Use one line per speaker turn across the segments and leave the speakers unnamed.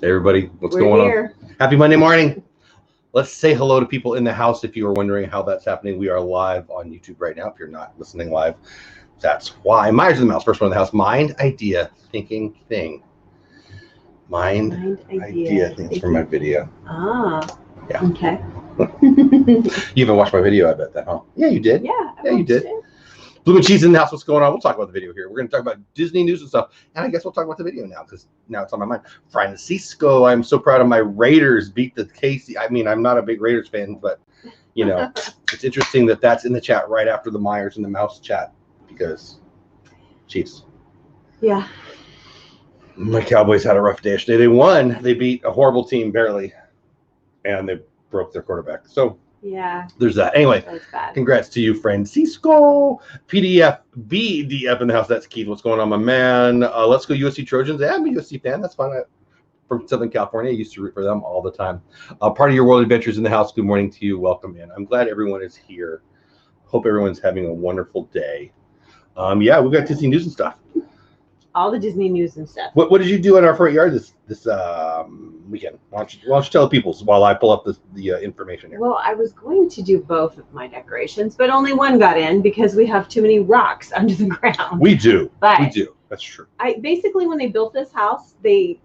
Hey everybody, what's going on? Happy Monday morning. Let's say hello to people in the house. If you are wondering how that's happening, we are live on YouTube right now. If you're not listening live, that's why. Myers in the mouse, first one in the house. Mind, idea, thinking, thing. Mind idea, things from my video.
Ah.
Yeah.
Okay.
You haven't watched my video, I bet that, huh? Yeah, you did.
Yeah.
You did. Blue and Cheese in the house. What's going on? We'll talk about the video here. We're going to talk about Disney news and stuff. And I guess we'll talk about the video now because now it's on my mind. Francisco, I'm so proud of my Raiders beat the Casey. I mean, I'm not a big Raiders fan, but, you know, it's interesting that that's in the chat right after the Myers and the Mouse chat because Chiefs.
Yeah.
My Cowboys had a rough day yesterday. They won. They beat a horrible team barely, and they broke their quarterback. So,
yeah,
there's that. Anyway, congrats to you, Francisco. PDF BDF in the house. That's Keith. What's going on, my man? Let's go USC Trojans. Yeah, I'm a USC fan. That's fine. From Southern California, I used to root for them all the time. Part of your world adventures in the house. Good morning to you. Welcome in. I'm glad everyone is here. Hope everyone's having a wonderful day. Yeah, we've got Disney news and stuff.
All the Disney news and stuff.
What did you do in our front yard this weekend? Why don't you tell the people while I pull up the information here?
Well, I was going to do both of my decorations, but only one got in because we have too many rocks under the ground.
We do.
But
we do. That's true.
Basically, when they built this house, they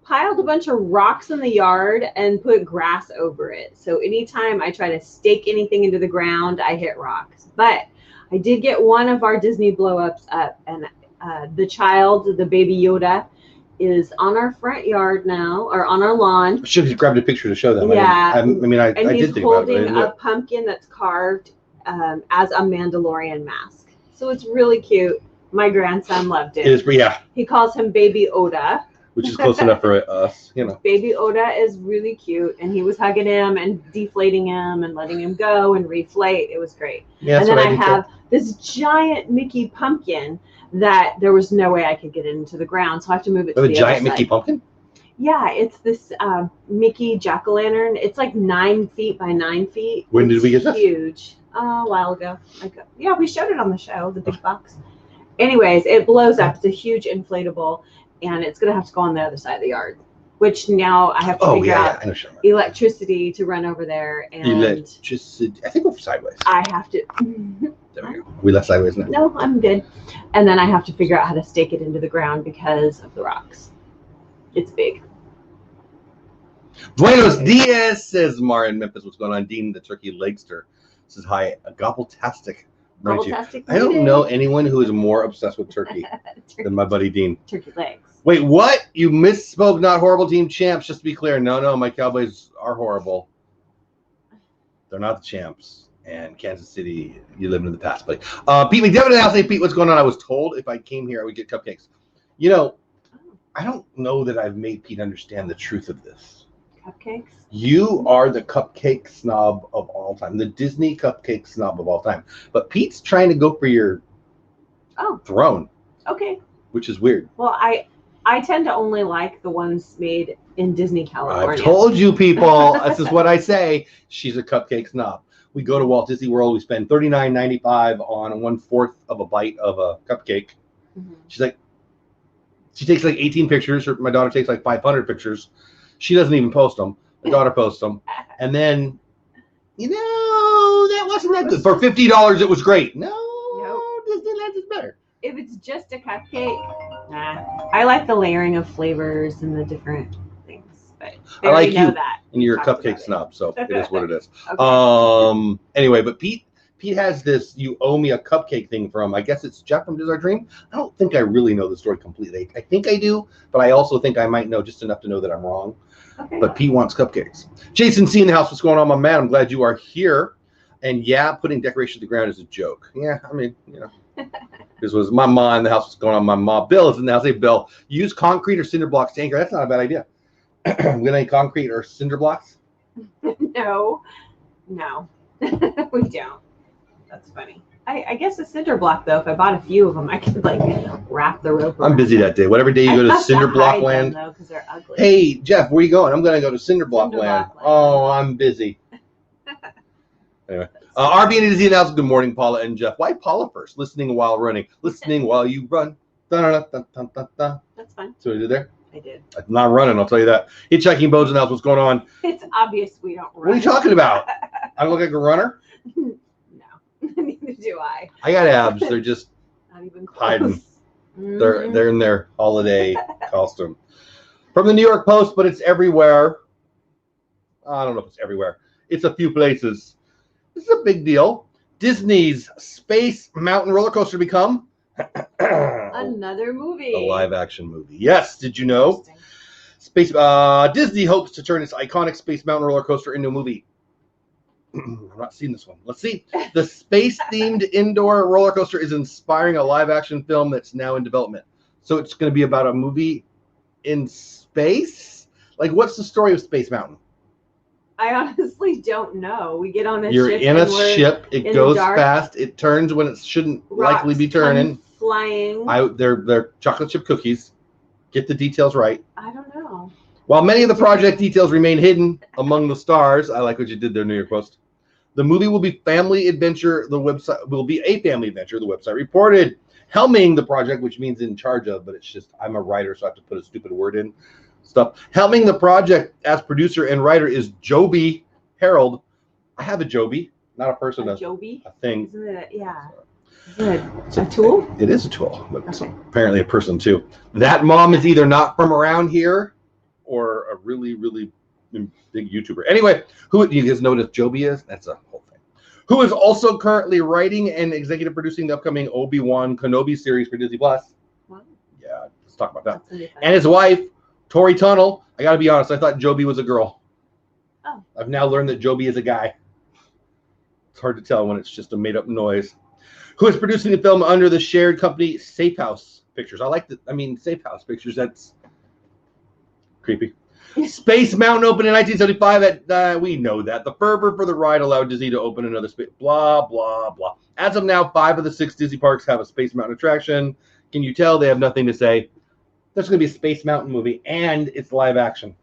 piled a bunch of rocks in the yard and put grass over it. So anytime I try to stake anything into the ground, I hit rocks. But I did get one of our Disney blow-ups up, and the baby Yoda, is on our front yard now, or on our lawn.
I should have grabbed a picture to show them.
Yeah.
I did think about it.
And he's holding a pumpkin that's carved as a Mandalorian mask. So it's really cute. My grandson loved it.
It is, yeah.
He calls him Baby Oda.
Which is close enough for us, you know.
Baby Oda is really cute, and he was hugging him and deflating him and letting him go and reflate. It was great.
Yeah,
and then I have this giant Mickey pumpkin that there was no way I could get it into the ground, so I have to move it to the other side.
A giant Mickey pumpkin?
Yeah, it's this Mickey jack-o'-lantern. It's like 9 feet by 9 feet.
When did we get that?
Huge. A while ago. Yeah, we showed it on the show, the big box. Anyways, it blows up. It's a huge inflatable, and it's going to have to go on the other side of the yard, which now I have to figure out electricity to run over there. And
electricity. I think we're sideways.
I have to.
There we go. We left sideways now.
No, I'm good. And then I have to figure out how to stake it into the ground because of the rocks. It's big.
Buenos dias, says Mara in Memphis. What's going on? Dean, the turkey legster, says hi. A gobble-tastic. I don't know anyone who is more obsessed with turkey than my buddy Dean.
Turkey legs.
Wait, what? You misspoke. Not horrible team champs. Just to be clear, no, my Cowboys are horrible. They're not the champs. And Kansas City, you live in the past. But Pete McDevitt in the house. Hey, Pete, what's going on? I was told if I came here, I would get cupcakes. You know, I don't know that I've made Pete understand the truth of this.
Cupcakes?
You are the cupcake snob of all time, the Disney cupcake snob of all time. But Pete's trying to go for your throne.
Okay.
Which is weird.
Well, I tend to only like the ones made in Disney California.
I've told you people. This is what I say. She's a cupcake snob. We go to Walt Disney World. We spend $39.95 on 1/4 of a bite of a cupcake. Mm-hmm. She takes like 18 pictures. My daughter takes like 500 pictures. She doesn't even post them. My daughter posts them. And then, that wasn't that good. For $50, it was great. No, Disneyland is better.
If it's just a cupcake, nah. I like the layering of flavors and the different things. But
I like you,
that.
And you're a cupcake snob, so it is what it is. Okay. Anyway, but Pete has this "you owe me a cupcake" thing from, I guess it's Jeff from Does Our Dream. I don't think I really know the story completely. I think I do, but I also think I might know just enough to know that I'm wrong. Okay. But Pete wants cupcakes. Jason C in the house. What's going on, my man? I'm glad you are here. And yeah, putting decoration to the ground is a joke. Yeah, I mean, this was my mom in the house. What's going on? My mom. Bill is in the house. Hey, Bill, use concrete or cinder blocks to anchor. That's not a bad idea. I'm gonna need concrete or cinder blocks.
No, we don't. That's funny. I guess a cinder block though. If I bought a few of them, I could wrap the rope around.
I'm busy that day. Whatever day you go to cinder block land.
Though, because they're ugly.
Hey, Jeff, where are you going? I'm gonna go to cinder block land. Oh, I'm busy. Anyway, RB and Izzy announced good morning, Paula and Jeff. Why Paula first? Listening while running. Listening while you run. Da, da, da, da, da, da.
That's fine.
So what you did there?
I did.
I'm not running, I'll tell you that. Hitchhiking bows and that's what's going on.
It's obvious we don't run.
What are you talking about? I don't look like a runner?
No, neither do I.
I got abs. They're just
Not even close.
hiding. They're in their holiday costume. From the New York Post, but it's everywhere. I don't know if it's everywhere. It's a few places. This is a big deal. Disney's Space Mountain roller coaster become
another movie.
A live-action movie. Yes. Did you know? Disney hopes to turn its iconic Space Mountain roller coaster into a movie. I'm not seeing this one. Let's see. The space-themed indoor roller coaster is inspiring a live-action film that's now in development. So it's going to be about a movie in space? Like, what's the story of Space Mountain?
I honestly don't know. We get on a
You're
ship.
in a ship. It goes fast. It turns when it shouldn't likely be turning.
Flying.
They're chocolate chip cookies. Get the details right.
I don't know.
While many of the project details remain hidden among the stars, I like what you did there, New York Post. The movie will be family adventure. The website will be a family adventure. The website reported. Helming the project, which means in charge of, but it's just I'm a writer, so I have to put a stupid word in. Stuff. Helming the project as producer and writer is Joby Harold. I have a Joby, not a person.
A Joby?
A thing.
Isn't it? Yeah. Is it a tool?
It is a tool, but it's apparently a person too. That mom is either not from around here or a really, really big YouTuber. Anyway, who you guys know what Joby is? That's a whole thing. Who is also currently writing and executive producing the upcoming Obi-Wan Kenobi series for Disney Plus.
Wow.
Yeah, let's talk about that. And his wife, Tori Tunnell. I got to be honest, I thought Joby was a girl.
Oh.
I've now learned that Joby is a guy. It's hard to tell when it's just a made-up noise. Who is producing the film under the shared company Safe House Pictures? I like that. I mean, Safe House Pictures. That's creepy. Space Mountain opened in 1975. We know that. The fervor for the ride allowed Disney to open another space. Blah, blah, blah. As of now, 5 of the 6 Disney parks have a Space Mountain attraction. Can you tell they have nothing to say? There's going to be a Space Mountain movie, and it's live action.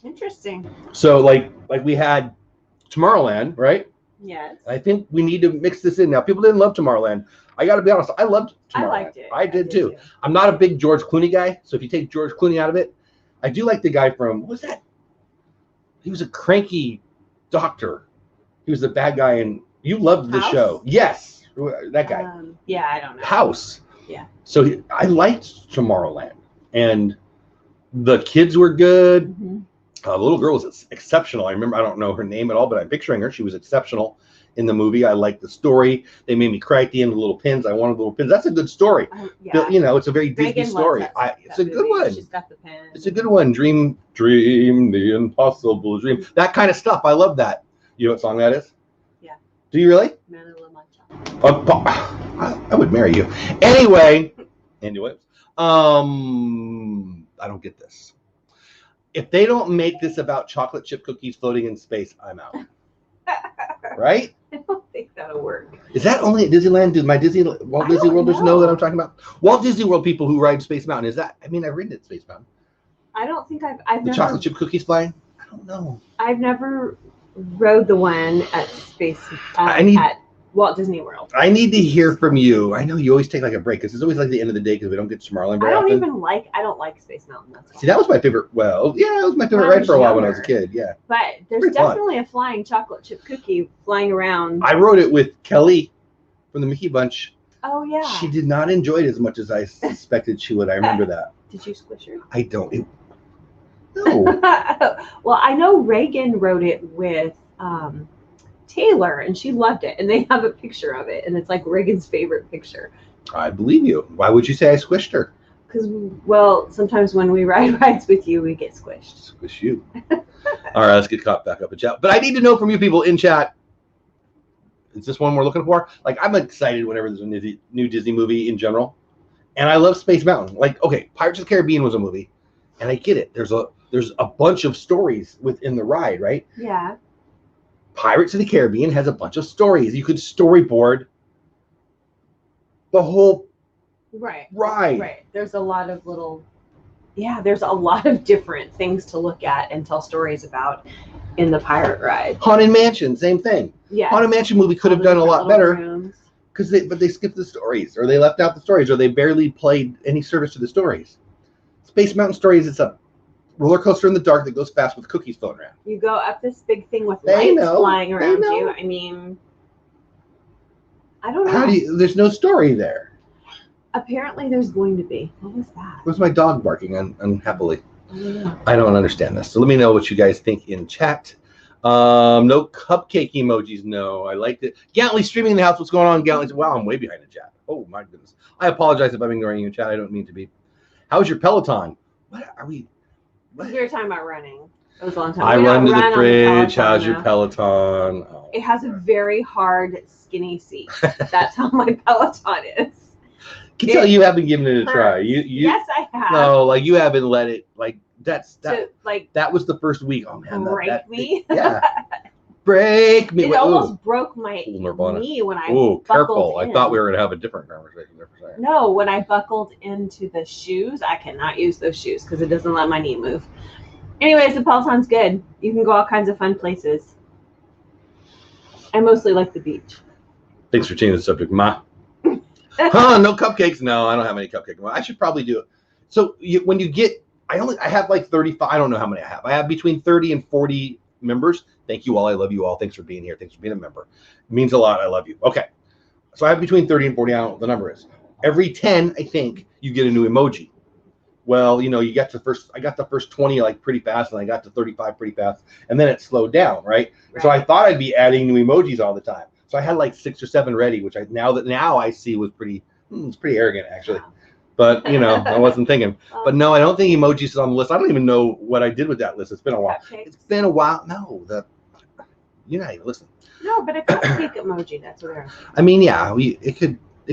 Interesting.
So, like we had Tomorrowland, right?
Yes.
I think we need to mix this in now. People didn't love Tomorrowland. I got to be honest. I loved Tomorrowland.
I liked it.
I did too. I'm not a big George Clooney guy, so if you take George Clooney out of it, I do like the guy from, what was that? He was a cranky doctor. He was the bad guy, and you loved the show. Yes, that guy.
Yeah, I don't know.
House.
Yeah.
So I liked Tomorrowland, and the kids were good.
Mm-hmm.
The little girl was exceptional. I remember, I don't know her name at all, but I'm picturing her. She was exceptional in the movie. I liked the story. They made me cry at the end of Little Pins. I wanted Little Pins. That's a good story.
Yeah.
You know, it's a very
Reagan
Disney story. It's a good one.
She's got the pen.
It's a good one. Dream the impossible dream. That kind of stuff. I love that. You know what song that is?
Yeah.
Do you really?
Man of La Mancha.
I would marry you. Anyway, I don't get this. If they don't make this about chocolate chip cookies floating in space, I'm out. Right?
I don't think that'll work.
Is that only at Disneyland? Do my Walt Disney Worlders know that I'm talking about? Walt Disney World people who ride Space Mountain, is that? I mean, I've ridden at Space Mountain.
I don't think I've
the
never,
chocolate chip cookies flying? I don't know.
I've never rode the one at Space at Walt Disney World.
I need to hear from you. I know you always take like a break because it's always like the end of the day because we don't get to Tomorrowland very often.
I don't like Space Mountain. That's why.
See, that was my favorite. Well, yeah, it was my favorite ride for a while when I was a kid. Yeah.
But there's definitely a flying chocolate chip cookie flying around.
I rode it with Kelly from the Mickey Bunch.
Oh yeah.
She did not enjoy it as much as I suspected she would. I remember that.
Did you squish her?
I don't. No.
Well, I know Reagan rode it with Taylor, and she loved it, and they have a picture of it, and it's like Reagan's favorite picture.
I believe you. Why would you say I squished her?
Because, well, sometimes when we ride rides with you, we get squished.
Squish you. All right, let's get caught back up in chat. But I need to know from you people in chat, is this one we're looking for? Like, I'm excited whenever there's a new Disney movie in general, and I love Space Mountain. Like, okay, Pirates of the Caribbean was a movie, and I get it. There's a bunch of stories within the ride, right?
Yeah.
Pirates of the Caribbean has a bunch of stories. You could storyboard the whole ride.
Right. There's a lot of there's a lot of different things to look at and tell stories about in the pirate ride.
Haunted Mansion, same thing.
Yeah.
Haunted Mansion movie could have done a lot better because they skipped the stories, or they left out the stories, or they barely played any service to the stories. Space Mountain story is it's a roller coaster in the dark that goes fast with cookies floating around.
You go up this big thing with lights flying around you. I mean, I don't know.
There's no story there.
Apparently there's going to be. What was that?
It was my dog barking unhappily.
Yeah.
I don't understand this. So let me know what you guys think in chat. No cupcake emojis. No, I liked it. Gallantly streaming in the house. What's going on, Gallantly? Wow, I'm way behind the chat. Oh my goodness. I apologize if I'm ignoring you in chat. I don't mean to be. How's your Peloton? What are we? What?
We were talking about running. It was a long time.
I run to the fridge. How's your Peloton? Oh,
it has a very hard, skinny seat. That's how my Peloton is.
I can tell you haven't given it a try.
Yes, I have.
No, like you haven't let it. Like that was the first week. Oh man,
break me.
Yeah, break me.
It almost broke my knee when I buckled
careful!
in.
I thought we were gonna have a different conversation there for a second.
No, when I buckled into the shoes, I cannot use those shoes because it doesn't let my knee move. Anyways, the Peloton's good. You can go all kinds of fun places. I mostly like the beach.
Thanks for changing the subject, Ma. Huh? No cupcakes? No, I don't have any cupcakes. Well, I should probably do it. So when you get, I have like 35. I don't know how many I have. I have between 30 and 40 members. Thank you all. I love you all. Thanks for being here. Thanks for being a member. It means a lot. I love you. Okay. So I have between 30 and 40. I don't know what the number is. Every 10, I think, you get a new emoji. Well, you get I got the first 20 like pretty fast, and I got to 35 pretty fast, and then it slowed down, right? So I thought I'd be adding new emojis all the time. So I had like 6 or 7 ready, which now I see was it's pretty arrogant actually. But I wasn't thinking. But no, I don't think emojis is on the list. I don't even know what I did with that list. It's been a while. It's been a while. No, you're not even listening.
No, but a cupcake emoji. That's what they're.
I mean, yeah, it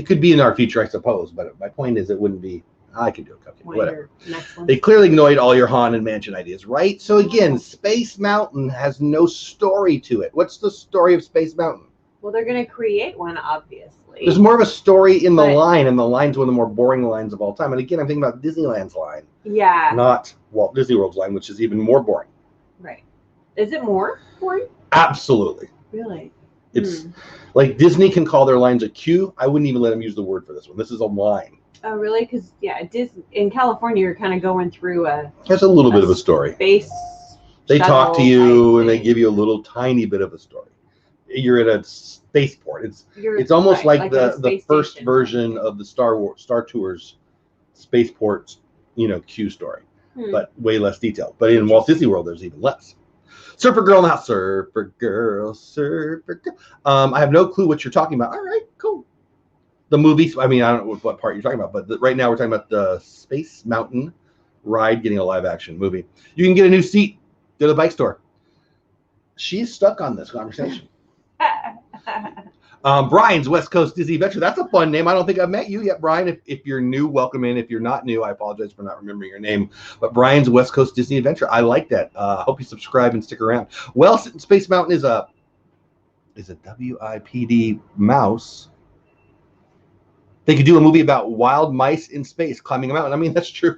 could be in our future, I suppose. But my point is, it wouldn't be. I could do a cupcake. Whatever.
Next one.
They clearly ignored all your Haunted Mansion ideas, right? So again, Space Mountain has no story to it. What's the story of Space Mountain?
Well, they're going to create one, obviously.
There's more of a story in the line, and the line's one of the more boring lines of all time. And again, I'm thinking about Disneyland's line.
Yeah.
Not Walt Disney World's line, which is even more boring.
Right. Is it more boring?
Absolutely.
Really?
It's like Disney can call their lines a queue. I wouldn't even let them use the word for this one. This is a line.
Oh, really? Because, in California, you're kind of going through
There's a little bit of a story. They talk to you, and they give you a little tiny bit of a story. You're at a spaceport. It's almost like the first version of the Star Tours spaceport, queue story, but way less detailed. But in Walt Disney World, there's even less. Surfer Girl now, Surfer Girl. I have no clue what you're talking about. All right, cool. The movie, I mean, I don't know what part you're talking about, but right now we're talking about the Space Mountain ride getting a live action movie. You can get a new seat. Go to the bike store. She's stuck on this conversation. Brian's West Coast Disney Adventure. That's a fun name. I don't think I've met you yet, Brian. If you're new, welcome in. If you're not new, I apologize for not remembering your name. But Brian's West Coast Disney Adventure. I like that. Hope you subscribe and stick around. Well, Space Mountain is a WIPD mouse. They could do a movie about wild mice in space climbing a mountain. I mean, that's true.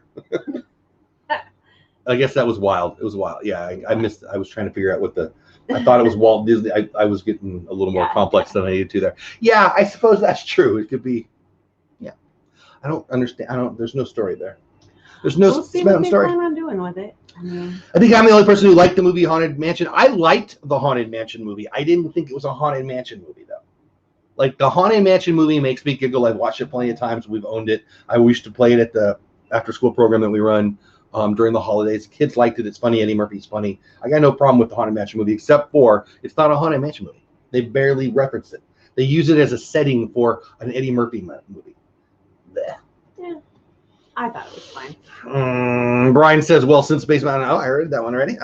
I guess that was wild. It was wild. Yeah, I missed. I was trying to figure out I thought it was Walt Disney. I was getting a little more complex than I needed to there. Yeah, I suppose that's true. It could be. Yeah, I don't understand. There's no story there. There's no
We'll see what they plan on doing with it.
I think I'm the only person who liked the movie Haunted Mansion. I liked the Haunted Mansion movie. I didn't think it was a Haunted Mansion movie though. Like the Haunted Mansion movie makes me giggle. I've watched it plenty of times. We've owned it. I used to play it at the after-school program that we run during the holidays. Kids liked it. It's funny. Eddie Murphy's funny. I got no problem with the Haunted Mansion movie, except for it's not a Haunted Mansion movie. They barely reference it. They use it as a setting for an Eddie Murphy movie. Blech.
Yeah, I thought it was fine.
Brian says, well, since Space Mountain, I read that one already.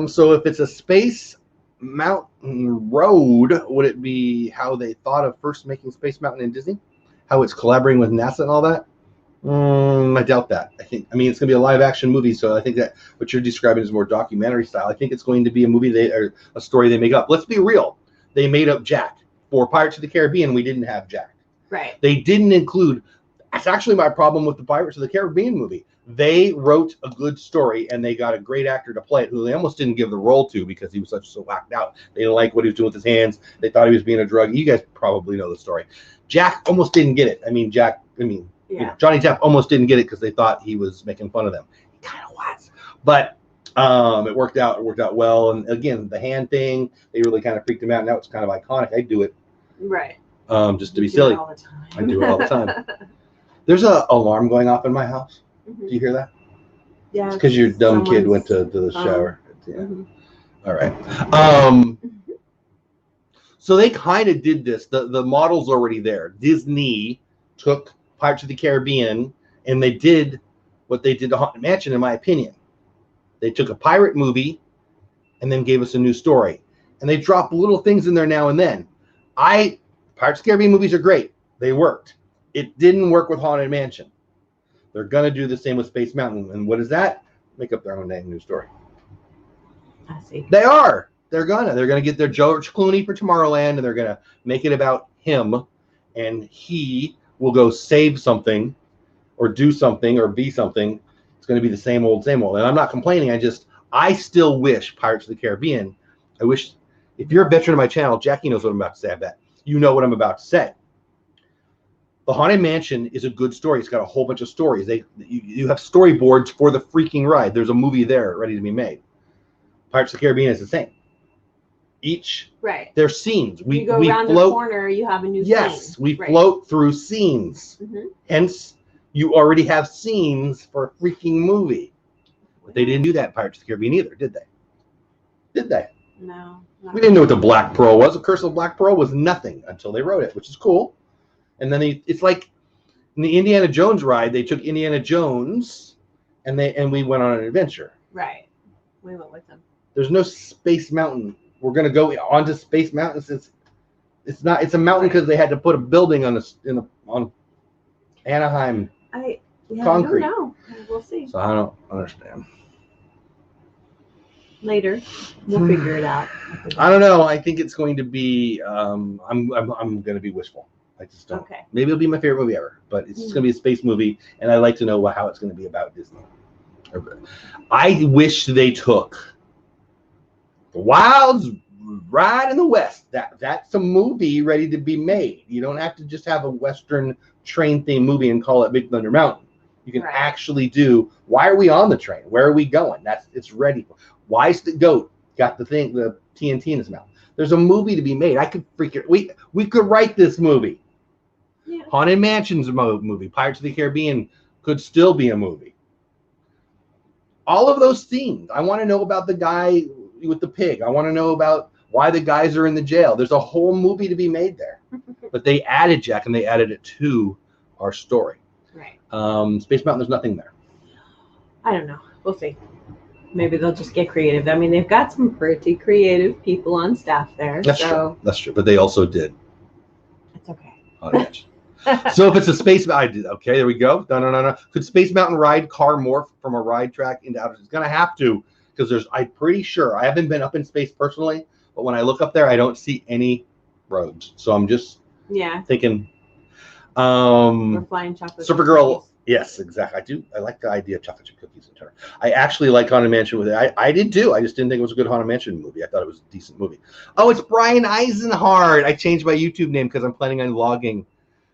So if it's a Space Mountain Road, would it be how they thought of first making Space Mountain in Disney? How it's collaborating with NASA and all that? I doubt that. I mean, it's going to be a live action movie, so I think that what you're describing is more documentary style. I think it's going to be a movie or a story they make up. Let's be real. They made up Jack. For Pirates of the Caribbean, we didn't have Jack.
Right.
They didn't include. That's actually my problem with the Pirates of the Caribbean movie. They wrote a good story, and they got a great actor to play it, who they almost didn't give the role to because he was so whacked out. They didn't like what he was doing with his hands. They thought he was being a drug. You guys probably know the story. Jack almost didn't get it.
Yeah.
You know, Johnny Depp almost didn't get it because they thought he was making fun of them. He kind of was, but it worked out. It worked out well. And again, the hand thing, they really kind of freaked him out. Now it's kind of iconic. I do it,
right?
Just to be silly.
All the time.
I do it all the time. There's an alarm going off in my house. Do you hear that?
Yeah.
It's because your dumb kid went to the shower. Yeah.
Mm-hmm.
All right. So they kind of did this. The model's already there. Disney took Pirates of the Caribbean and they did what they did to Haunted Mansion, in my opinion. They took a pirate movie and then gave us a new story. And they dropped little things in there now and then. Pirates of the Caribbean movies are great. They worked. It didn't work with Haunted Mansion. They're going to do the same with Space Mountain. And what is that? Make up their own new story.
I see.
They are. They're gonna get their George Clooney for Tomorrowland, and they're gonna make it about him, and he will go save something, or do something, or be something. It's gonna be the same old, same old. And I'm not complaining. I still wish Pirates of the Caribbean. I wish, if you're a veteran of my channel, Jackie knows what I'm about to say. I bet you know what I'm about to say. The Haunted Mansion is a good story. It's got a whole bunch of stories. You have storyboards for the freaking ride. There's a movie there ready to be made. Pirates of the Caribbean is the same. There's scenes.
We go around the corner, you have a new scene.
Yes, we float through scenes. Hence, you already have scenes for a freaking movie. But they didn't do that in Pirates of the Caribbean either, did they? Did they?
No.
We didn't know what the Black Pearl was. The Curse of Black Pearl was nothing until they wrote it, which is cool. And then it's like in the Indiana Jones ride, they took Indiana Jones and we went on an adventure.
Right. We went with them.
There's no Space Mountain. We're going to go onto Space Mountain since it's a mountain because they had to put a building on Anaheim concrete.
I don't know. We'll see.
So I don't understand.
Later, we'll figure it out.
I don't know. I think it's going to be. I'm going to be wishful. I just don't.
Okay.
Maybe it'll be my favorite movie ever, but it's just going to be a space movie, and I like to know how it's going to be about Disney. I wish they took The Wilds Ride in the West. That's a movie ready to be made. You don't have to just have a Western train theme movie and call it Big Thunder Mountain. You can actually do. Why are we on the train? Where are we going? It's ready. Why is the goat got the TNT in his mouth? There's a movie to be made. I could we could write this movie.
Yeah.
Haunted Mansion's a movie. Pirates of the Caribbean could still be a movie. All of those themes. I want to know about the guy with the pig. I want to know about why the guys are in the jail. There's a whole movie to be made there. But they added Jack, and they added it to our story.
Right.
Space Mountain, there's nothing there.
I don't know. We'll see. Maybe they'll just get creative. I mean, they've got some pretty creative people on staff there.
That's true. That's true. But they also did.
It's okay.
So if it's a Space Mountain, okay, there we go. No. Could Space Mountain ride car morph from a ride track into outer? It's going to have to, because I'm pretty sure, I haven't been up in space personally, but when I look up there, I don't see any roads. So I'm just thinking.
We're flying chocolate.
Supergirl. Yes, exactly. I like the idea of chocolate chip cookies in turn. I actually like Haunted Mansion with it. I did too. I just didn't think it was a good Haunted Mansion movie. I thought it was a decent movie. Oh, it's Brian Eisenhart. I changed my YouTube name because I'm planning on vlogging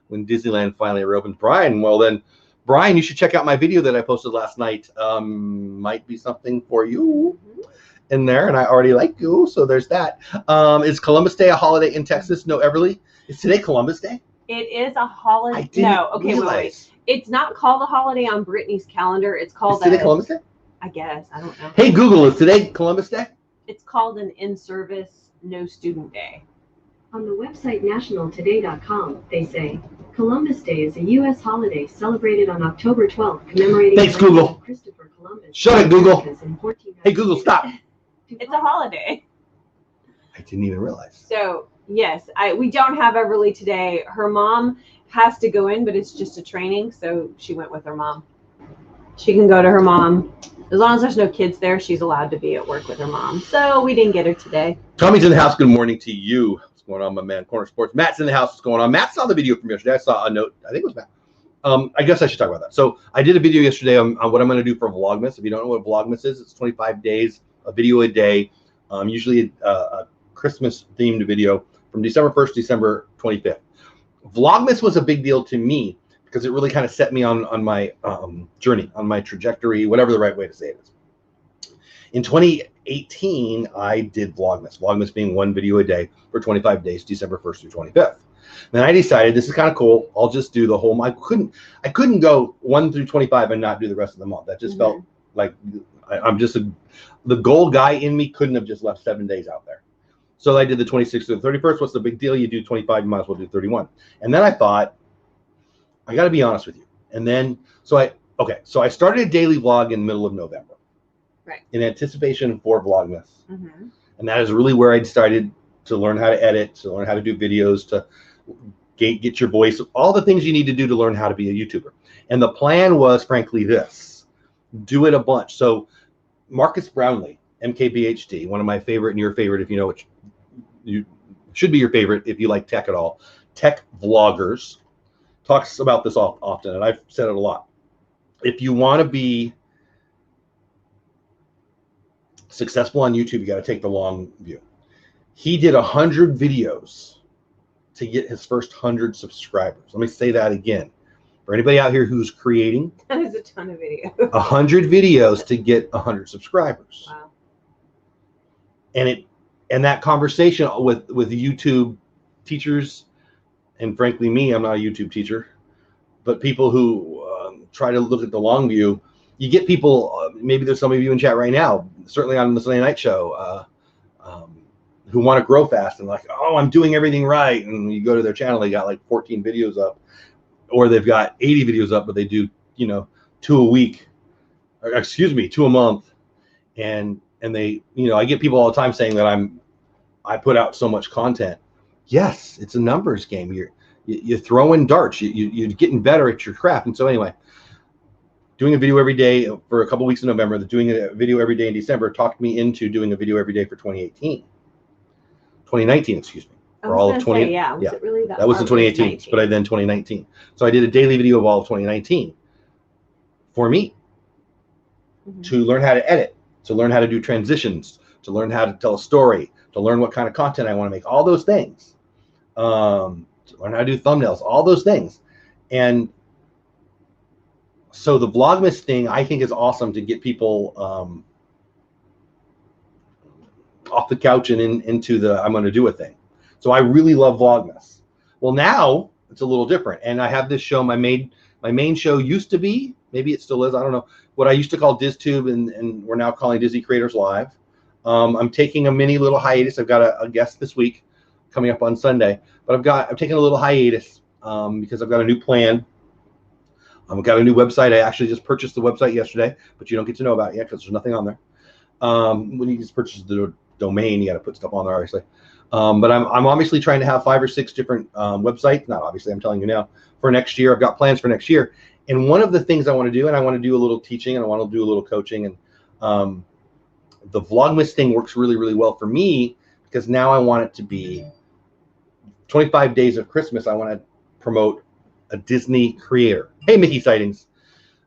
when Disneyland finally reopens. Brian, well then, Brian, you should check out my video that I posted last night. Might be something for you in there, and I already like you, so there's that. Is Columbus Day a holiday in Texas? No, Everly. Is today Columbus Day?
It is a holiday.
I didn't
realize.
Wait.
It's not called a holiday on Brittany's calendar. It's called
today Columbus Day?
I guess. I don't know.
Hey, Google, is today Columbus Day?
It's called an in-service, no student day.
On the website nationaltoday.com, they say, Columbus Day is a U.S. holiday celebrated on October 12th, commemorating
Thanks, Google.
Christopher Columbus.
Shut it, Google. Hey, Google, stop.
It's a holiday.
I didn't even realize.
So, yes, we don't have Everly today. Her mom has to go in, but it's just a training, so she went with her mom. She can go to her mom. As long as there's no kids there, she's allowed to be at work with her mom. So we didn't get her today.
Tommy's in the house. Good morning to you. What's going on, my man? Corner Sports. Matt's in the house. What's going on? Matt saw the video from yesterday. I saw a note. I think it was Matt. I guess I should talk about that. So I did a video yesterday on what I'm going to do for Vlogmas. If you don't know what Vlogmas is, it's 25 days, a video a day, usually a Christmas-themed video from December 1st, December 25th. Vlogmas was a big deal to me because it really kind of set me on my journey, on my trajectory, whatever the right way to say it is. In 2018, I did Vlogmas being one video a day for 25 days, December 1st through 25th. Then I decided this is kind of cool. I'll just do the whole month. I couldn't go 1 through 25 and not do the rest of the month. That just felt like I'm just the goal guy in me couldn't have just left 7 days out there. So I did the 26th to the 31st. What's the big deal? You do 25, you might as well do 31. And then I thought, I got to be honest with you. And then, so I started a daily vlog in the middle of November.
Right.
In anticipation for Vlogmas. And that is really where I started to learn how to edit, to learn how to do videos, to get your voice, all the things you need to do to learn how to be a YouTuber. And the plan was, frankly, this. Do it a bunch. So Marcus Brownlee, MKBHD, one of my favorite and your favorite, if you know which, you should be your favorite if you like tech at all, tech vloggers, talks about this often, and I've said it a lot. If you want to be successful on YouTube, you got to take the long view. He did 100 videos to get his first 100 subscribers. Let me say that again. For anybody out here who's creating,
that is a ton of videos.
100 videos to get 100 subscribers.
Wow.
And that conversation with YouTube teachers, and frankly me, I'm not a YouTube teacher, but people who try to look at the long view, you get people, maybe there's some of you in chat right now, certainly on the Sunday night show, who want to grow fast and like, oh, I'm doing everything right. And you go to their channel, they got like 14 videos up, or they've got 80 videos up, but they do, 2 a week, or excuse me, 2 a month. And they, I get people all the time saying that I put out so much content. Yes, it's a numbers game. You're throwing darts. You're getting better at your craft. And so anyway, doing a video every day for a couple weeks in November, doing a video every day in December talked me into doing a video every day for 2019, excuse me. For all of 20.
Yeah, was it really
that was in 2018, but then 2019. So I did a daily video of all of 2019 for me to learn how to edit, to learn how to do transitions, to learn how to tell a story, to learn what kind of content I want to make, all those things, to learn how to do thumbnails, all those things. And so the Vlogmas thing, I think, is awesome to get people off the couch and into the I'm going to do a thing. So I really love Vlogmas. Well, now it's a little different, and I have this show. My main show used to be, maybe it still is, I don't know, what I used to call DizTube, and we're now calling Disney Creators Live. I'm taking a mini little hiatus. I've got a guest this week coming up on Sunday, but I'm taking a little hiatus because I've got a new plan. I've got a new website. I actually just purchased the website yesterday, but you don't get to know about it yet because there's nothing on there. When you just purchase the domain, you got to put stuff on there, obviously. But I'm obviously trying to have 5 or 6 different websites. Not obviously, I'm telling you now, for next year. I've got plans for next year. And one of the things I want to do, and I want to do a little teaching, and I want to do a little coaching. And the Vlogmas thing works really, really well for me because now I want it to be 25 days of Christmas. I want to promote a Disney creator. Hey, Mickey sightings.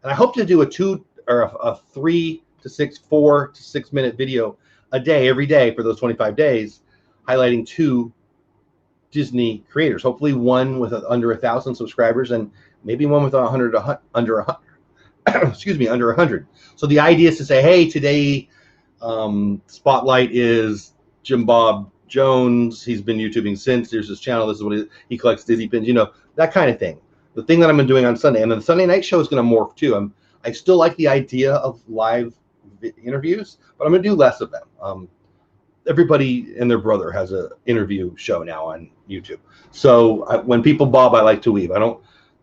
And I hope to do a 3 to 6, 4 to 6 minute video a day, every day for those 25 days, highlighting 2 Disney creators. Hopefully one with under 1,000 subscribers, and maybe one with under 100. Excuse me, under 100. So the idea is to say, hey, today spotlight is Jim Bob Jones. He's been YouTubing since. There's his channel. This is what he collects Disney pins. That kind of thing. The thing that I've been doing on Sunday, and then the Sunday night show is going to morph too. I still like the idea of live interviews, but I'm going to do less of them. Everybody and their brother has an interview show now on YouTube. So when people bob, I like to weave.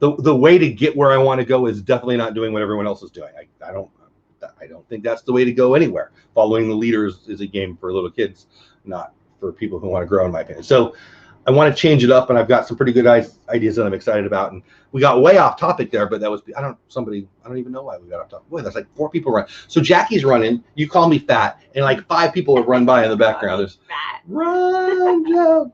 The way to get where I want to go is definitely not doing what everyone else is doing. I don't think that's the way to go anywhere. Following the leaders is a game for little kids, not for people who want to grow, in my opinion. So I want to change it up, and I've got some pretty good ideas that I'm excited about. And we got way off topic there, but that was, I don't even know why we got off topic. Boy, that's like 4 people running. So Jackie's running. You call me fat, and like 5 people have run by in the background. There's
fat.
Run, Joe.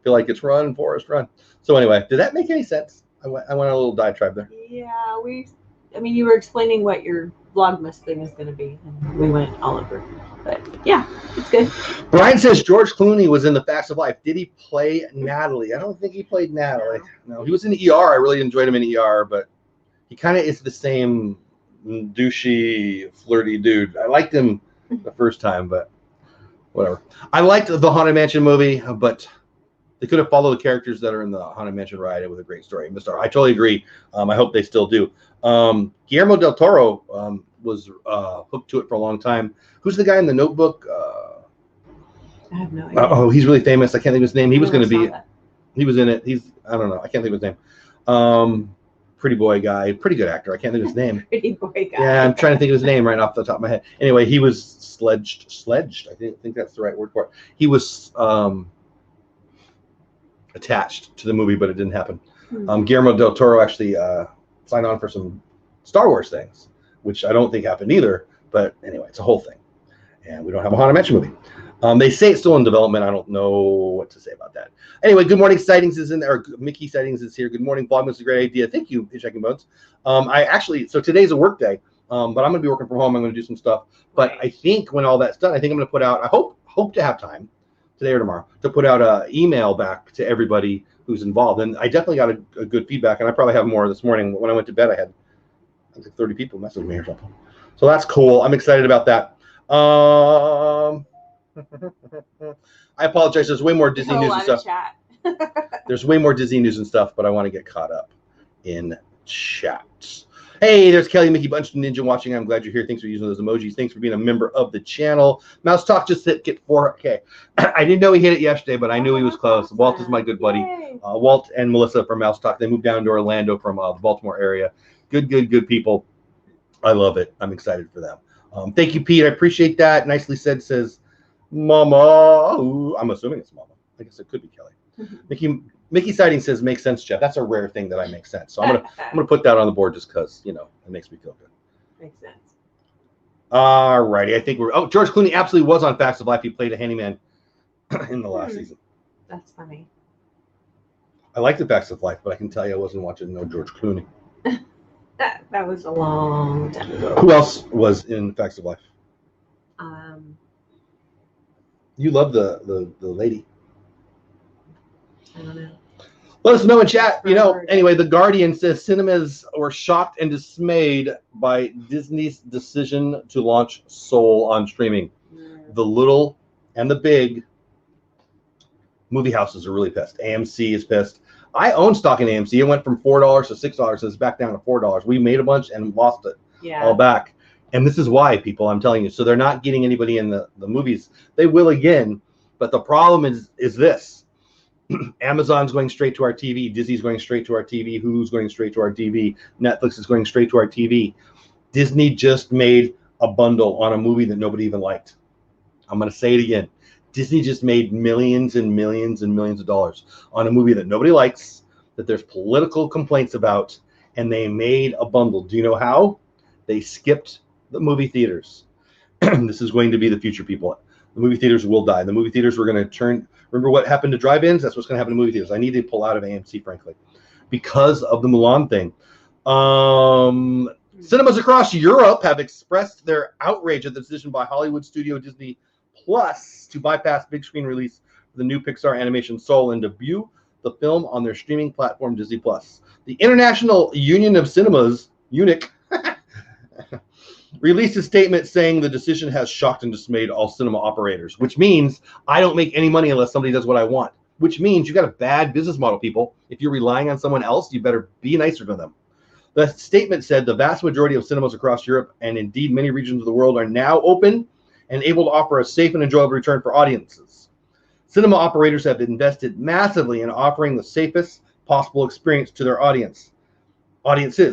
Feel like it's run, Forrest, run. So anyway, did that make any sense? I went on a little diatribe there.
Yeah, you were explaining what your Vlogmas thing is going to be, and we went all over. But Yeah, it's good.
Brian says George Clooney was in The Facts of Life. Did he play Natalie? I don't think he played Natalie. No, he was in ER. I really enjoyed him in ER, but he kind of is the same douchey, flirty dude. I liked him the first time, but whatever. I liked the Haunted Mansion movie, but they could have followed the characters that are in the Haunted Mansion ride with a great story. I totally agree. I hope they still do. Guillermo del Toro was hooked to it for a long time. Who's the guy in The Notebook?
I have no idea.
Oh, he's really famous. I can't think of his name. He was going to be.
That.
He was in it. I don't know. I can't think of his name. Pretty boy guy. Pretty good actor. I can't think of his name.
Pretty boy guy.
Yeah, I'm trying to think of his name right off the top of my head. Anyway, he was sledged. I think that's the right word for it. He was attached to the movie, but it didn't happen. Guillermo del Toro actually signed on for some Star Wars things, which I don't think happened either. But anyway, it's a whole thing. And we don't have a Haunted Mansion movie. They say it's still in development. I don't know what to say about that. Anyway, Good Morning Sightings is in there. Or Mickey Sightings is here. Good morning, Vlogmas is a great idea. Thank you, Checking Bones. So today's a work day, but I'm going to be working from home. I'm going to do some stuff. But I think when all that's done, I think I'm going to put out, I hope to have time today or tomorrow to put out an email back to everybody who's involved. And I definitely got a good feedback, and I probably have more this morning. When I went to bed, I had I think 30 people message me or something. So that's cool. I'm excited about that. I apologize. There's way more Disney news and stuff. There's way more Disney news and stuff, but I want to get caught up in chat. Hey, there's Kelly, Mickey Bunch, Ninja watching. I'm glad you're here. Thanks for using those emojis. Thanks for being a member of the channel. Mouse Talk just get 4K. I didn't know he hit it yesterday, but I knew he was close. Walt is my good buddy. Walt and Melissa from Mouse Talk. They moved down to Orlando from the Baltimore area. Good people. I love it. I'm excited for them. Thank you, Pete. I appreciate that. Nicely said, says Mama. Ooh, I'm assuming it's Mama. I guess it could be Kelly. Mickey Sighting says makes sense, Jeff. That's a rare thing that I make sense. So I'm gonna put that on the board just because it makes me feel good.
Makes sense.
All righty. I think George Clooney absolutely was on Facts of Life. He played a handyman in the last season.
That's funny.
I like the Facts of Life, but I can tell you I wasn't watching no George Clooney.
That was a long time ago.
Who else was in Facts of Life? You love the lady.
I don't know.
Let us know in chat. Anyway, The Guardian says cinemas were shocked and dismayed by Disney's decision to launch Soul on streaming. The little and the big movie houses are really pissed. AMC is pissed. I own stock in AMC. It went from $4 to $6. It's back down to $4. We made a bunch and lost it all back. And this is why, people, I'm telling you. So they're not getting anybody in the movies. They will again. But the problem is this. Amazon's going straight to our TV. Disney's going straight to our TV. Hulu's going straight to our TV. Netflix is going straight to our TV. Disney just made a bundle on a movie that nobody even liked. I'm going to say it again. Disney just made millions and millions and millions of dollars on a movie that nobody likes, that there's political complaints about, and they made a bundle. Do you know how? They skipped the movie theaters. This is going to be the future, people. The movie theaters will die. The movie theaters were going to turn. Remember what happened to drive-ins? That's what's going to happen to movie theaters. I need to pull out of AMC, frankly, because of the Mulan thing. Cinemas across Europe have expressed their outrage at the decision by Hollywood studio Disney Plus to bypass big screen release of the new Pixar animation Soul and debut the film on their streaming platform Disney Plus. The International Union of Cinemas, UNIC, released a statement saying the decision has shocked and dismayed all cinema operators, which means I don't make any money unless somebody does what I want, which means you got a bad business model, people. If you're relying on someone else, you better be nicer to them. The statement said the vast majority of cinemas across Europe and indeed many regions of the world are now open and able to offer a safe and enjoyable return for audiences. Cinema operators have invested massively in offering the safest possible experience to their audiences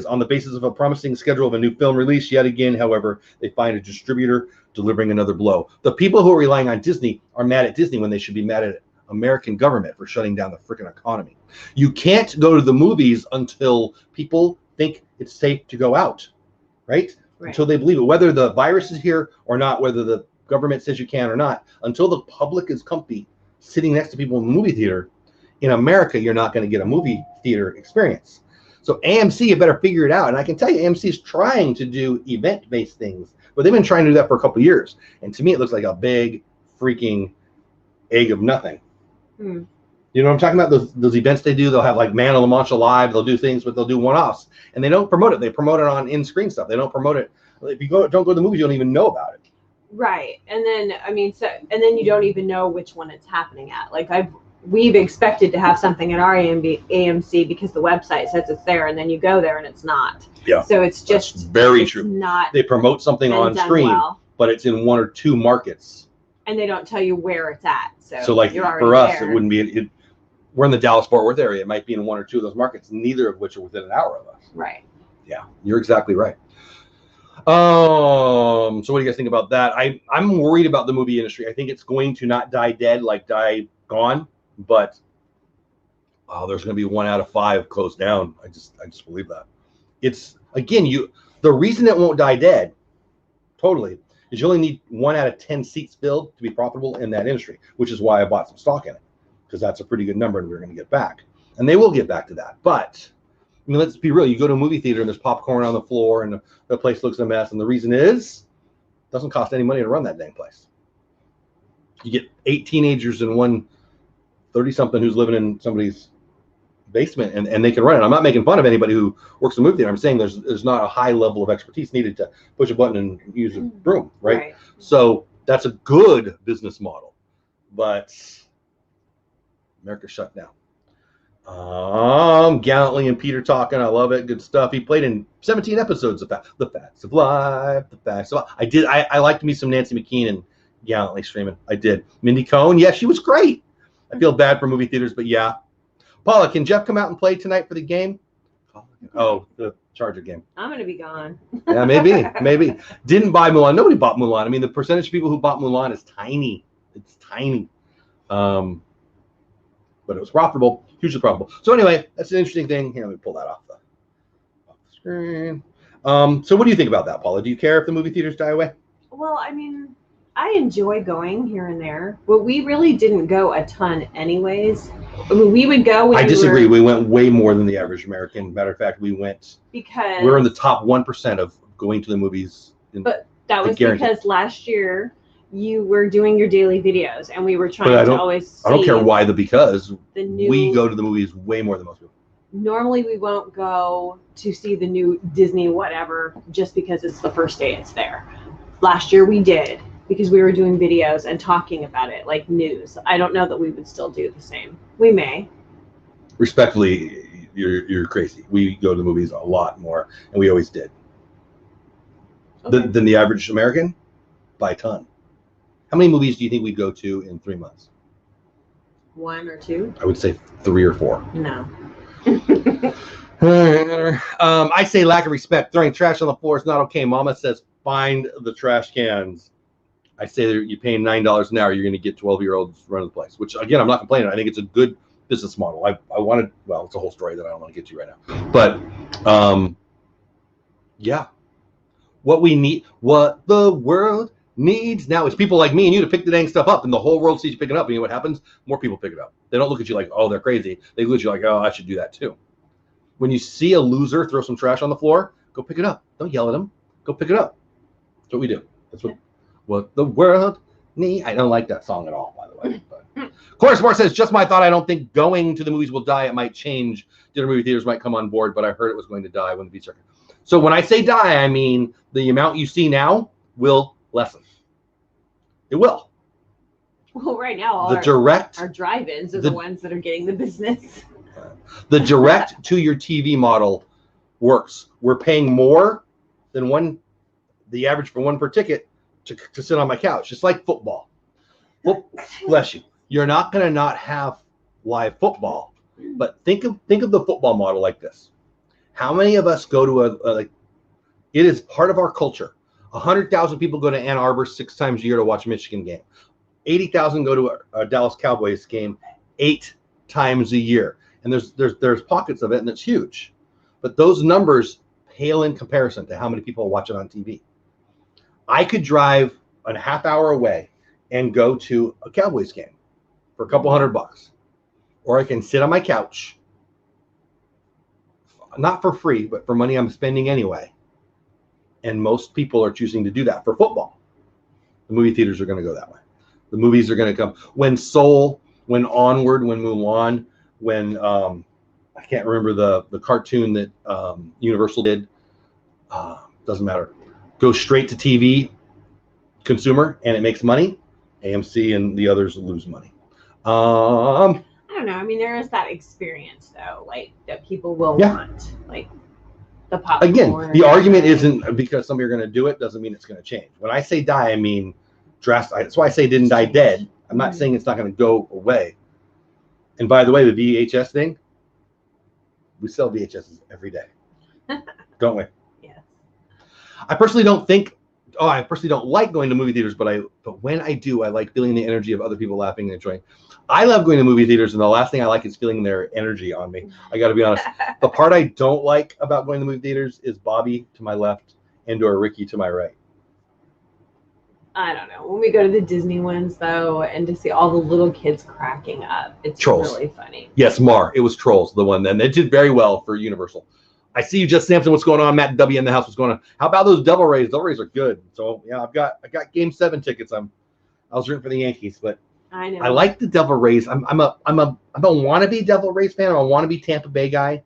on the basis of a promising schedule of a new film release. Yet again, however, they find a distributor delivering another blow. The people who are relying on Disney are mad at Disney when they should be mad at American government for shutting down the freaking economy. You can't go to the movies until people think it's safe to go out, right? Until they believe it, whether the virus is here or not, whether the government says you can or not, until the public is comfy sitting next to people in the movie theater, in America, you're not going to get a movie theater experience. So AMC, you better figure it out. And I can tell you, AMC is trying to do event-based things. But they've been trying to do that for a couple of years. And to me, it looks like a big freaking egg of nothing. You know what I'm talking about? Those events they do, they'll have like Man of La Mancha Live, they'll do things, but they'll do one-offs. And they don't promote it. They promote it on in-screen stuff. They don't promote it. If you don't go to the movies, you don't even know about it.
Right. And then, I mean, and then you don't even know which one it's happening at. Like we've expected to have something at our AMC because the website says it's there, and then you go there and it's not.
Yeah.
So it's just
That's very true.
Not.
They promote something on screen, but it's in 1 or 2 markets.
And they don't tell you where it's at. So
like
you're
for us,
there.
it wouldn't be. We're in the Dallas-Fort Worth area. It might be in 1 or 2 of those markets, neither of which are within an hour of us.
Right.
Yeah, you're exactly right. So what do you guys think about that? I'm worried about the movie industry. I think it's going to not die dead, like die gone, but there's going to be 1 out of 5 closed down. I just believe that. It's again, the reason it won't die dead, totally, is you only need 1 out of 10 seats filled to be profitable in that industry, which is why I bought some stock in it, because that's a pretty good number, and we're going to get back, and they will get back to that. But I mean, let's be real. You go to a movie theater and there's popcorn on the floor and the place looks a mess. And the reason is it doesn't cost any money to run that dang place. You get 8 teenagers and 1 30-something who's living in somebody's basement and they can run it. I'm not making fun of anybody who works in a movie theater. I'm saying there's not a high level of expertise needed to push a button and use a broom, right? So that's a good business model. But America's shut down. Gallantly and Peter talking. I love it. Good stuff. He played in 17 episodes of The Facts of Life. The Facts of Life. I liked me some Nancy McKean and Gallantly streaming. I did. Mindy Cohn. Yeah, she was great. I feel bad for movie theaters, but yeah. Paula, can Jeff come out and play tonight for the game? Oh, the Charger game.
I'm going to be gone.
Yeah, maybe. Didn't buy Mulan. Nobody bought Mulan. I mean, the percentage of people who bought Mulan is tiny. It's tiny. But it was profitable, hugely profitable. So anyway, that's an interesting thing. Here, let me pull that off the screen. So what do you think about that, Paula? Do you care if the movie theaters die away?
Well, I mean, I enjoy going here and there, but we really didn't go a ton anyways. I mean, we would go when
I disagree. We went way more than the average American. Matter of fact, we're in the top 1% of going to the movies.
But that was because last year you were doing your daily videos, and we were trying to always see.
I don't care why because
we
go to the movies way more than most people.
Normally we won't go to see the new Disney whatever just because it's the first day it's there. Last year we did because we were doing videos and talking about it like news. I don't know that we would still do the same. We may.
Respectfully, you're crazy. We go to the movies a lot more, and we always did. Okay. Than the average American by a ton. How many movies do you think we go to in 3 months?
1 or 2?
I would say 3 or 4.
No.
I say lack of respect. Throwing trash on the floor is not okay. Mama says find the trash cans. I say that you're paying $9 an hour. You're going to get 12-year-olds running the place, which, again, I'm not complaining. I think it's a good business model. I wanted, well, it's a whole story that I don't want to get to right now. But, yeah. What the world needs now is people like me and you to pick the dang stuff up, and the whole world sees you picking it up. And you know what happens? More people pick it up. They don't look at you like, oh, they're crazy. They look at you like, oh, I should do that too. When you see a loser throw some trash on the floor, go pick it up. Don't yell at them. Go pick it up. That's what we do. That's what the world needs. I don't like that song at all, by the way. But Corey Sport says, just my thought. I don't think going to the movies will die. It might change. Dinner movie theaters might come on board, but I heard it was going to die when the beach circuit. So when I say die, I mean the amount you see now will lessen. It will.
Well, right now, all our drive-ins are the ones that are getting the business.
The direct to your TV model works. We're paying more than the average for one per ticket to sit on my couch. It's like football. Well, bless you. You're not going to not have live football, but think of the football model like this. How many of us go to it is part of our culture. 100,000 people go to Ann Arbor 6 times a year to watch a Michigan game. 80,000 go to a Dallas Cowboys game 8 times a year. And there's pockets of it, and it's huge. But those numbers pale in comparison to how many people watch it on TV. I could drive a half hour away and go to a Cowboys game for a couple $100. Or I can sit on my couch, not for free, but for money I'm spending anyway, And most people are choosing to do that for football. The movie theaters are going to go that way. The movies are going to come. When Soul, when Onward, when Mulan, when I can't remember the cartoon that Universal did. Doesn't matter. Goes straight to TV consumer and it makes money. AMC and the others lose money.
I don't know. I mean, there is that experience though, like that people will want, like the popcorn.
Again, the argument isn't because somebody are going to do it doesn't mean it's going to change. When I say die, I mean drastic. That's why I say didn't die dead. I'm not saying it's not going to go away. And by the way, the VHS thing, we sell VHSs every day, don't we?
Yes.
I personally don't like going to movie theaters, but when I do, I like feeling the energy of other people laughing and enjoying. I love going to movie theaters, and the last thing I like is feeling their energy on me. I got to be honest. The part I don't like about going to movie theaters is Bobby to my left and/or Ricky to my right.
I don't know. When we go to the Disney ones, though, and to see all the little kids cracking up, it's
Trolls.
really funny.
Yes, Mar. It was Trolls, the one. Then they did very well for Universal. I see you, Jess Sampson. What's going on? Matt W in the house. What's going on? How about those Devil Rays? Devil Rays are good. So yeah, I got Game 7 tickets. I was rooting for the Yankees, but
I know.
I like the Devil Rays. I'm a wannabe Devil Rays fan. I'm a wannabe Tampa Bay guy.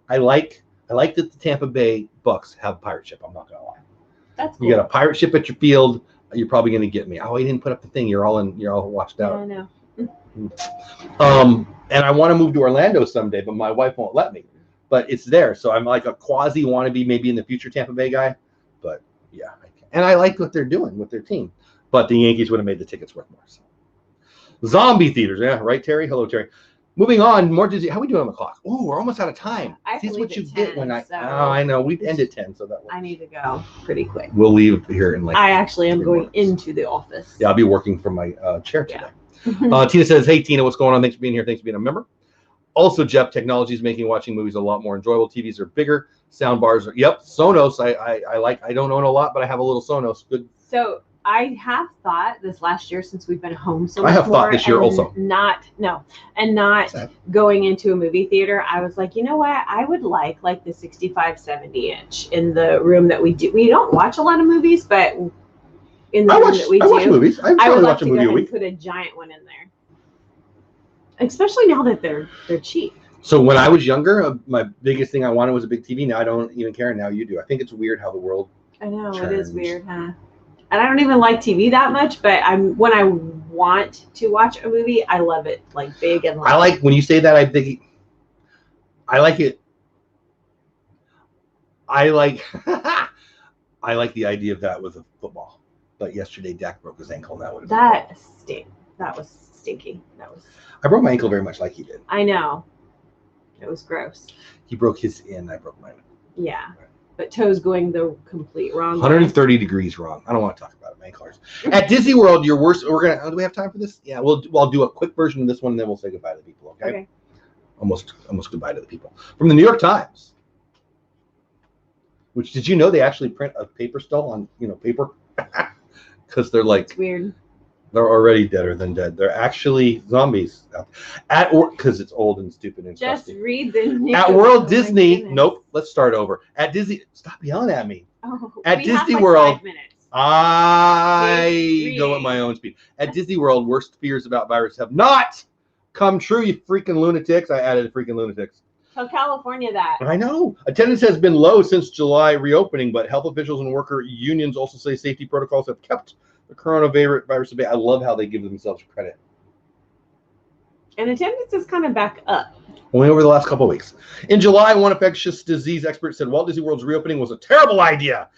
I like that the Tampa Bay Bucks have a pirate ship. I'm not gonna lie.
That's cool.
You got a pirate ship at your field. You're probably gonna get me. Oh, he didn't put up the thing. You're all washed out.
Yeah, I know.
And I want to move to Orlando someday, but my wife won't let me. But it's there, so I'm like a quasi wannabe, maybe in the future Tampa Bay guy. But yeah, and I like what they're doing with their team. But the Yankees would have made the tickets worth more. So. Zombie theaters, yeah, right, Terry? Hello, Terry. Moving on, more Disney. How are we doing on the clock? Oh, we're almost out of time.
This
is what you get when I.
So
oh, I know. We end at 10, so that.
I need to go pretty quick.
We'll leave here in like.
I actually am going into the office.
Yeah, I'll be working from my chair today.
Yeah.
Tina says, "Hey, Tina, what's going on? Thanks for being here. Thanks for being a member." Also, Jeff, technology is making watching movies a lot more enjoyable. TVs are bigger. Sound bars are. Yep, Sonos. I like. I don't own a lot, but I have a little Sonos. Good.
So I have thought this last year, since we've been home so much
I have
more,
thought this year also.
Not going into a movie theater. I was like, you know what? I would like the 65, 70 inch in the room that we do. We don't watch a lot of movies, but in the room that we do,
I watch movies.
I would like to
a
go
movie
ahead
a week.
and put a giant one in there. Especially now that they're cheap.
So when I was younger, my biggest thing I wanted was a big TV. Now I don't even care. Now you do. I think it's weird how the world.
I know
turns.
It is weird, huh? And I don't even like TV that much, but when I want to watch a movie, I love it like big and loud.
I like when you say that. I like it. I like I like the idea of that with a football. But yesterday, Dak broke his ankle. That was
That was stinky.
I broke my ankle very much like he did.
I know. It was gross.
He broke his in. I broke mine.
Yeah. But toes going the complete wrong
130
way.
degrees wrong. I don't want to talk about it. My ankle hurts. At Disney World, your worst. Do we have time for this? Yeah. I'll do a quick version of this one, and then we'll say goodbye to the people. Okay. Almost goodbye to the people. From the New York Times. Which, did you know they actually print a paper still on paper? Because they're like.
It's weird.
They're already deader than dead. They're actually zombies. At work, because it's old and stupid and
just
crusty.
Read the news.
At World Disney. Nope. Let's start over. At Disney. Stop yelling at me.
Oh,
at Disney World. 5 minutes. I go at my own speed. At Disney World, worst fears about virus have not come true. You freaking lunatics. I added freaking lunatics.
Tell California that.
I know. Attendance has been low since July reopening, but health officials and worker unions also say safety protocols have kept the coronavirus debate. I love how they give themselves credit.
And attendance is kind of back up.
Only over the last couple of weeks. In July, one infectious disease expert said Walt Disney World's reopening was a terrible idea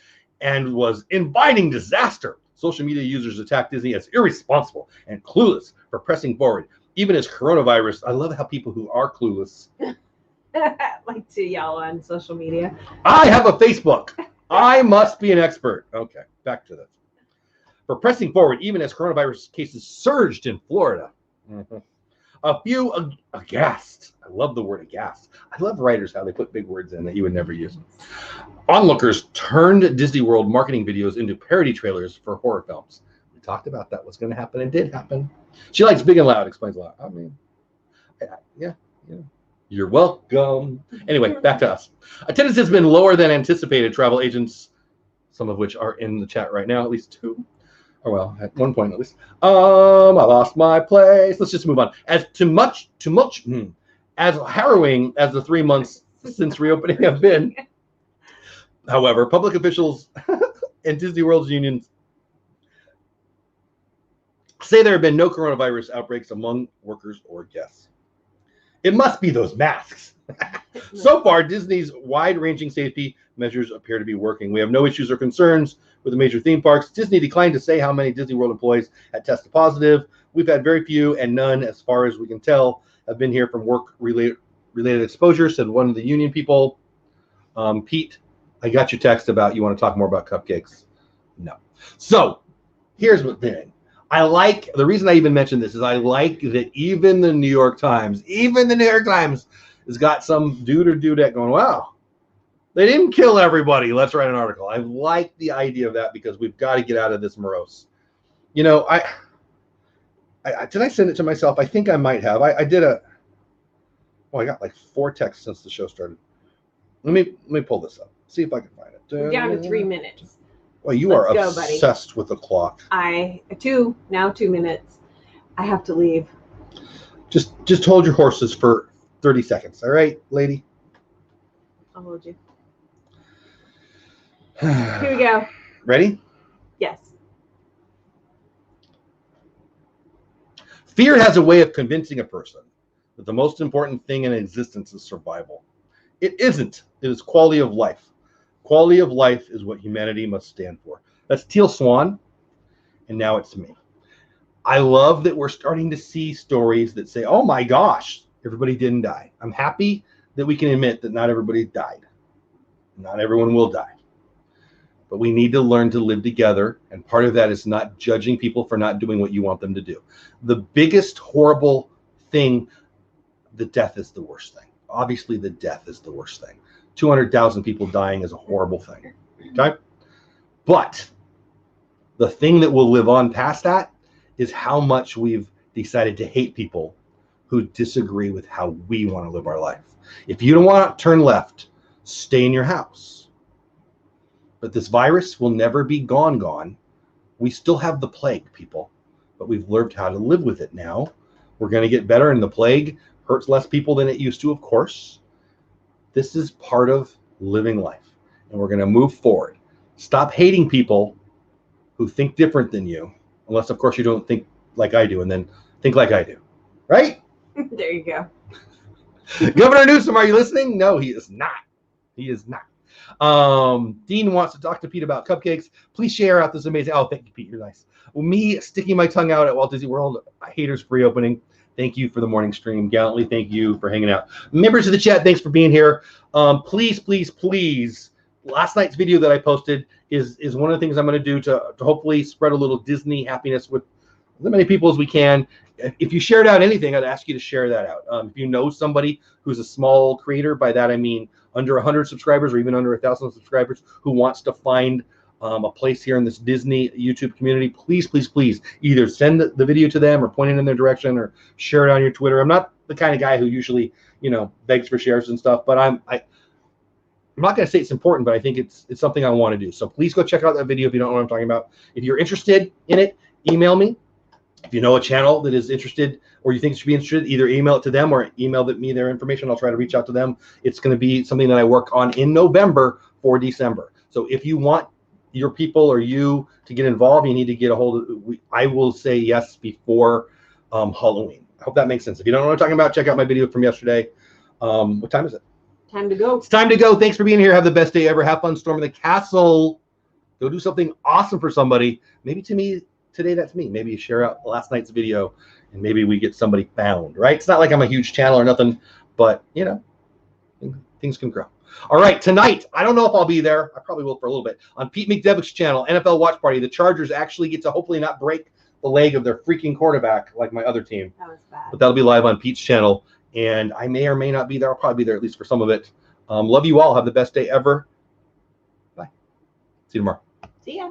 and was inviting disaster. Social media users attacked Disney as irresponsible and clueless for pressing forward, even as coronavirus. I love how people who are clueless
like to yell on social media.
I have a Facebook. I must be an expert. Okay, back to this. For pressing forward, even as coronavirus cases surged in Florida. Mm-hmm. A few aghast. I love the word aghast. I love writers, how they put big words in that you would never use. Onlookers turned Disney World marketing videos into parody trailers for horror films. We talked about that. What's going to happen? It did happen. She likes big and loud, explains a lot. I mean, yeah. You're welcome. Anyway, back to us. Attendance has been lower than anticipated. Travel agents some of which are in the chat right now, at least 2. Or well, at one point at least. I lost my place. Let's just move on. As as harrowing as the 3 months since reopening have been, however, public officials and Disney World's unions say there have been no coronavirus outbreaks among workers or guests. It must be those masks. So far, Disney's wide-ranging safety measures appear to be working. We have no issues or concerns with the major theme parks. Disney declined to say how many Disney World employees had tested positive. We've had very few, and none, as far as we can tell, have been here from work-related exposure, said one of the union people. Pete, I got your text about you want to talk more about cupcakes. No. So here's what thing. I like, the reason I even mentioned this is I like that even the New York Times has got some dude or dudette going, wow, they didn't kill everybody. Let's write an article. I like the idea of that because we've got to get out of this morose. You know, I did I send it to myself? I think I might have. I got like 4 texts since the show started. Let me pull this up. See if I can find it.
We're down to 3 minutes.
Well, you are obsessed with the clock.
2 minutes. I have to leave.
Just hold your horses for 30 seconds. All right, lady?
I'll hold you. Here we go.
Ready?
Yes.
Fear has a way of convincing a person that the most important thing in existence is survival. It isn't. It is quality of life. Quality of life is what humanity must stand for. That's Teal Swan, and now it's me. I love that we're starting to see stories that say, oh my gosh, everybody didn't die. I'm happy that we can admit that not everybody died. Not everyone will die. But we need to learn to live together, and part of that is not judging people for not doing what you want them to do. The biggest horrible thing, the death is the worst thing. Obviously, the death is the worst thing. 200,000 people dying is a horrible thing. Okay? But the thing that will live on past that is how much we've decided to hate people who disagree with how we want to live our life. If you don't want to turn left, stay in your house. But this virus will never be gone. We still have the plague, people, but we've learned how to live with it now. We're going to get better, and the plague hurts less people than it used to, of course. This is part of living life, and we're going to move forward. Stop hating people who think different than you, unless, of course, you don't think like I do, and then think like I do. Right?
There you go.
Governor Newsom, are you listening? No, he is not. He is not. Dean wants to talk to Pete about cupcakes. Please share out this amazing. Oh, thank you, Pete. You're nice. Me sticking my tongue out at Walt Disney World. Haters free opening. Thank you for the morning stream. Gallantly, thank you for hanging out. Members of the chat, thanks for being here. Please, please, please. Last night's video that I posted is one of the things I'm going to do to hopefully spread a little Disney happiness with as many people as we can. If you shared out anything, I'd ask you to share that out. If you know somebody who's a small creator, by that I mean under 100 subscribers or even under 1,000 subscribers, who wants to find a place here in this Disney YouTube community, please, please, please either send the video to them or point it in their direction or share it on your Twitter. I'm not the kind of guy who usually, begs for shares and stuff, but I'm not going to say it's important, but I think it's something I want to do. So please go check out that video if you don't know what I'm talking about. If you're interested in it, email me. If you know a channel that is interested or you think should be interested, either email it to them or email me their information. I'll try to reach out to them. It's going to be something that I work on in November for December. So if you want your people or you to get involved, you need to get a hold of I will say yes before Halloween. I hope that makes sense. If you don't know what I'm talking about, check out my video from yesterday. What time is it?
Time to go.
It's time to go. Thanks for being here. Have the best day ever. Have fun storming the castle. Go do something awesome for somebody. Maybe to me, today that's me. Maybe you share out last night's video and maybe we get somebody found, right? It's not like I'm a huge channel or nothing, but, things can grow. All right, tonight, I don't know if I'll be there. I probably will for a little bit. On Pete McDevick's channel, NFL Watch Party, the Chargers actually get to hopefully not break the leg of their freaking quarterback like my other team.
That was bad.
But that'll be live on Pete's channel, and I may or may not be there. I'll probably be there at least for some of it. Love you all. Have the best day ever. Bye. See you tomorrow.
See ya.